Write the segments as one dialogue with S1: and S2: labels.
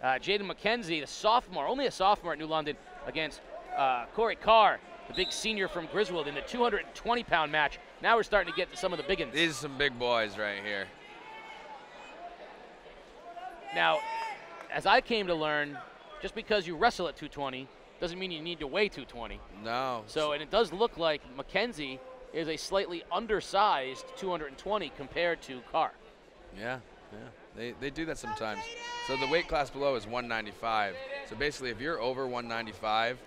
S1: Jaden Mackenzie, the sophomore, only a sophomore at New London, against Corey Carr, the big senior from Griswold, in the 220-pound match. Now we're starting to get to some of the big ones.
S2: These are some big boys right here.
S1: Now, as I came to learn, just because you wrestle at 220 doesn't mean you need to weigh 220.
S2: No.
S1: So, and it does look like Mackenzie is a slightly undersized 220 compared to Carr.
S2: Yeah, they do that sometimes. So the weight class below is 195. So basically, if you're over 195,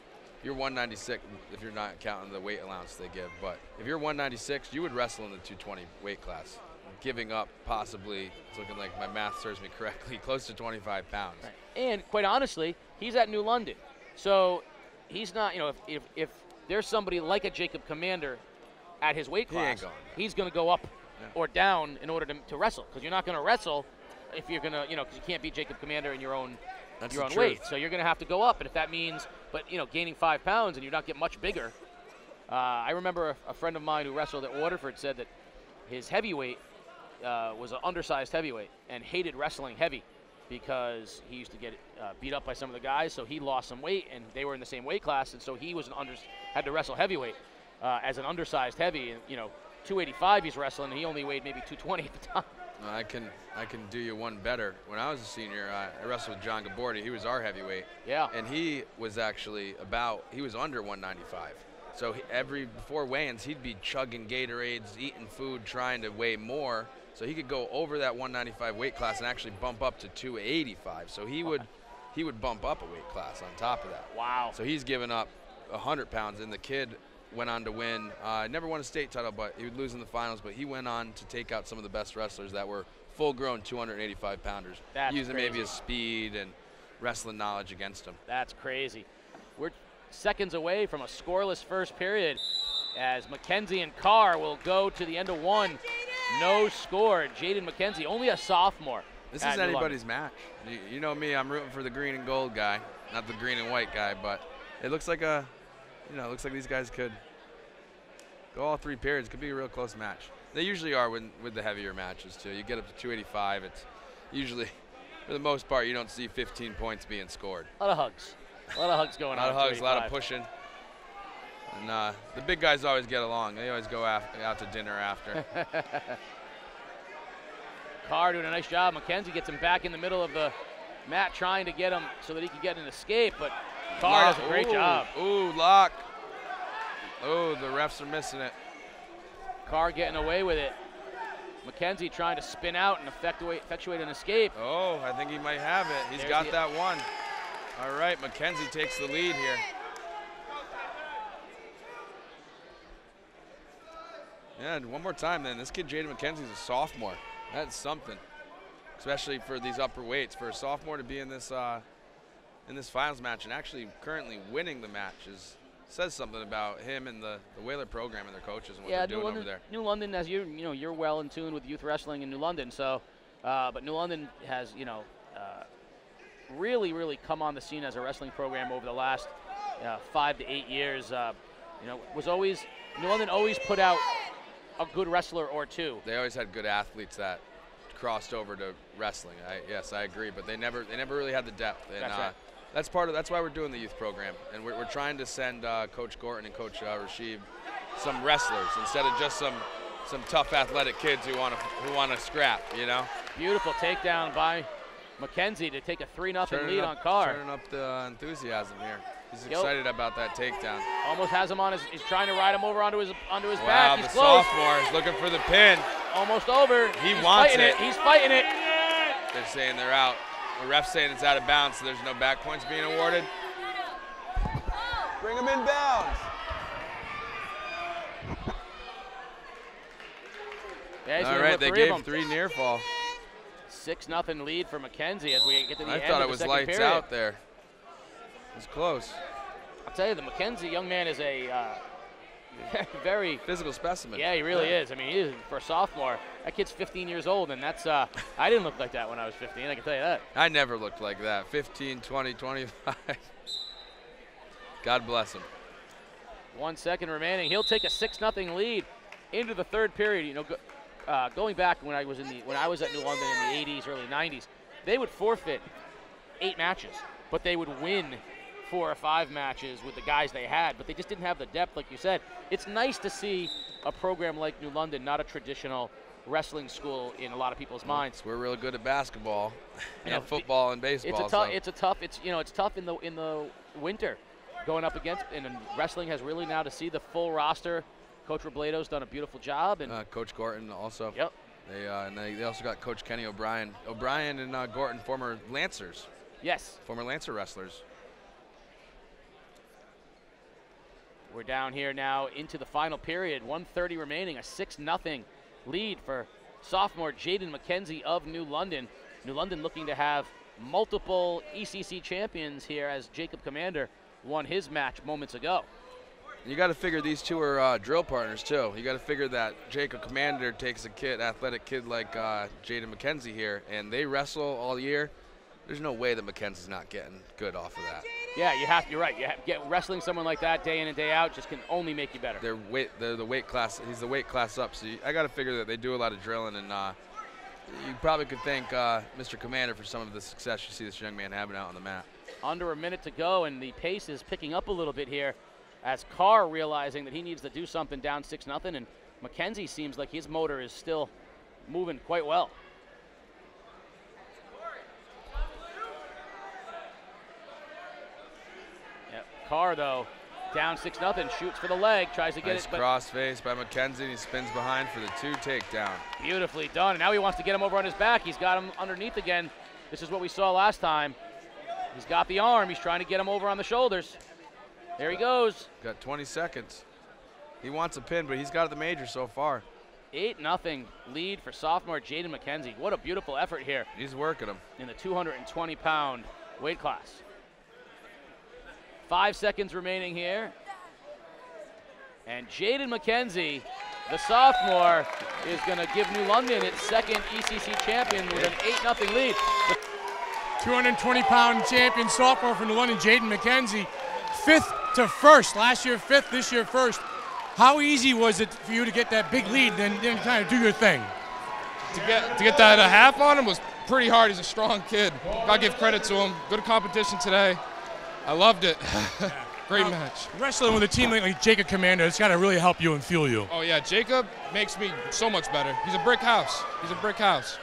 S2: you're 196 if you're not counting the weight allowance they give. But if you're 196, you would wrestle in the 220 weight class, giving up possibly, it's looking like my math serves me correctly, close to 25 pounds.
S1: Right. And quite honestly, he's at New London. So he's not, you know, if there's somebody like a Jacob Commander at his weight class, he's going to go up or down in order to wrestle, because you're not going to wrestle if you're going to, you know, because you can't beat Jacob Commander in your own weight. So you're going to have to go up, and if that means, but, you know, gaining 5 pounds and you're not getting much bigger. I remember a friend of mine who wrestled at Waterford said that his heavyweight was an undersized heavyweight and hated wrestling heavy because he used to get beat up by some of the guys, so he lost some weight, and they were in the same weight class, and so he was had to wrestle heavyweight as an undersized heavy, and, you know, 285 he's wrestling, and he only weighed maybe 220 at the time.
S2: I can do you one better. When I was a senior, I wrestled with John Gabordi. He was our heavyweight.
S1: Yeah.
S2: And he was actually he was under 195. So before weigh-ins, he'd be chugging Gatorades, eating food, trying to weigh more. So he could go over that 195 weight class and actually bump up to 285. So he would bump up a weight class on top of that.
S1: Wow.
S2: So he's given up 100 pounds, and the kid went on to win. Never won a state title, but he would lose in the finals. But he went on to take out some of the best wrestlers that were full-grown 285-pounders, using maybe his speed and wrestling knowledge against him.
S1: That's crazy. We're seconds away from a scoreless first period as Mackenzie and Carr will go to the end of one. No score. Jaden Mackenzie, only a sophomore.
S2: This is anybody's match. You know me, I'm rooting for the green and gold guy, not the green and white guy, but it looks like it looks like these guys could go all 3 periods. Could be a real close match. They usually are with the heavier matches too. You get up to 285, it's usually, for the most part, you don't see 15 points being scored.
S1: A lot of hugs. A lot of hugs going on.
S2: A lot of hugs, a lot of pushing. And the big guys always get along. They always go out to dinner after.
S1: Carr doing a nice job. Mackenzie gets him back in the middle of the mat, trying to get him so that he can get an escape, but Carr does a great job.
S2: Ooh, lock. Oh, the refs are missing it.
S1: Carr getting away with it. Mackenzie trying to spin out and effectuate an escape.
S2: Oh, I think he might have it. He's got that one. All right, Mackenzie takes the lead here. Yeah, and one more time then. This kid, Jaden Mackenzie, is a sophomore. That's something, especially for these upper weights. For a sophomore to be in this finals match and actually currently winning the match says something about him and the Whaler program and their coaches and what they're doing over there.
S1: New London, as you're well in tune with youth wrestling in New London. So, but New London has really come on the scene as a wrestling program over the last 5 to 8 years. New London always put out a good wrestler or two.
S2: They always had good athletes that crossed over to wrestling. Yes, I agree, but they never really had the depth. And
S1: that's right.
S2: That's why we're doing the youth program, and we're trying to send Coach Gorton and Coach Rashid some wrestlers instead of just some tough athletic kids who want to scrap. You know. Beautiful
S1: takedown by Mackenzie to take a 3-0 lead on Carr.
S2: Turning up the enthusiasm here. He's excited about that takedown.
S1: Almost has him on he's trying to ride him over onto his back.
S2: Wow,
S1: He's
S2: the
S1: close.
S2: sophomore is looking for the pin.
S1: Almost over.
S2: He wants it.
S1: He's fighting it.
S2: They're saying they're out. The ref's saying it's out of bounds, so there's no back points being awarded. Bring him in bounds.
S1: Yeah,
S2: all right, they gave 3 near fall.
S1: 6-0 lead for Mackenzie as we get to the end of the second period.
S2: I thought it was lights out there. It was close.
S1: I'll tell you, the Mackenzie young man is a very
S2: physical specimen.
S1: Yeah, he really is. I mean, he is, for a sophomore, that kid's 15 years old, and that's I didn't look like that when I was 15, I can tell you that.
S2: I never looked like that. 15, 20, 25. God bless him.
S1: 1 second remaining. He'll take a 6-0 lead into the third period. You know, going back when I was at New London in the 80s, early 90s, they would forfeit 8 matches, but they would win 4 or 5 matches with the guys they had, but they just didn't have the depth, like you said. It's nice to see a program like New London, not a traditional wrestling school in a lot of people's minds.
S2: We're really good at basketball, and football and baseball.
S1: It's tough in the winter going up against, and wrestling has really now to see the full roster. Coach Robledo's done a beautiful job, and
S2: Coach Gorton also.
S1: Yep.
S2: They also got Coach Kenny O'Brien. O'Brien and Gorton, former Lancers.
S1: Yes.
S2: Former Lancer wrestlers.
S1: We're down here now into the final period. 1:30 remaining, a 6-0 lead for sophomore Jaden Mackenzie of New London. New London looking to have multiple ECC champions here, as Jacob Commander won his match moments ago.
S2: You got to figure these two are drill partners too. You got to figure that Jacob Commander takes a athletic kid like Jaden Mackenzie here, and they wrestle all year. There's no way that Mackenzie's not getting good off of that.
S1: Yeah, you're right. Wrestling someone like that day in and day out just can only make you better.
S2: They're the weight class. He's the weight class up. So I got to figure that they do a lot of drilling, and you probably could thank Mr. Commander for some of the success you see this young man having out on the mat.
S1: Under a minute to go, and the pace is picking up a little bit here, as Carr realizing that he needs to do something down 6-0, and Mackenzie seems like his motor is still moving quite well. Carr, though, down 6-0, shoots for the leg, tries to get
S2: nice
S1: it.
S2: Cross face by Mackenzie, and he spins behind for the 2 takedown.
S1: Beautifully done. And now he wants to get him over on his back. He's got him underneath again. This is what we saw last time. He's got the arm. He's trying to get him over on the shoulders. There he goes.
S2: Got 20 seconds. He wants a pin, but he's got the major so far.
S1: 8-0 lead for sophomore Jaden Mackenzie. What a beautiful effort here.
S2: He's working him.
S1: In the 220-pound weight class. 5 seconds remaining here. And Jaden Mackenzie, the sophomore, is going to give New London its second ECC champion with an 8-0 lead.
S3: 220-pound champion sophomore from New London, Jaden Mackenzie. 5th to 1st. Last year 5th, this year 1st. How easy was it for you to get that big lead and then kind of do your thing?
S4: To get that half on him was pretty hard. He's a strong kid. Gotta give credit to him. Good competition today. I loved it. Great match.
S3: Wrestling with a team like Jacob Commander, it's got to really help you and fuel you.
S4: Oh, yeah. Jacob makes me so much better. He's a brick house. He's a brick house.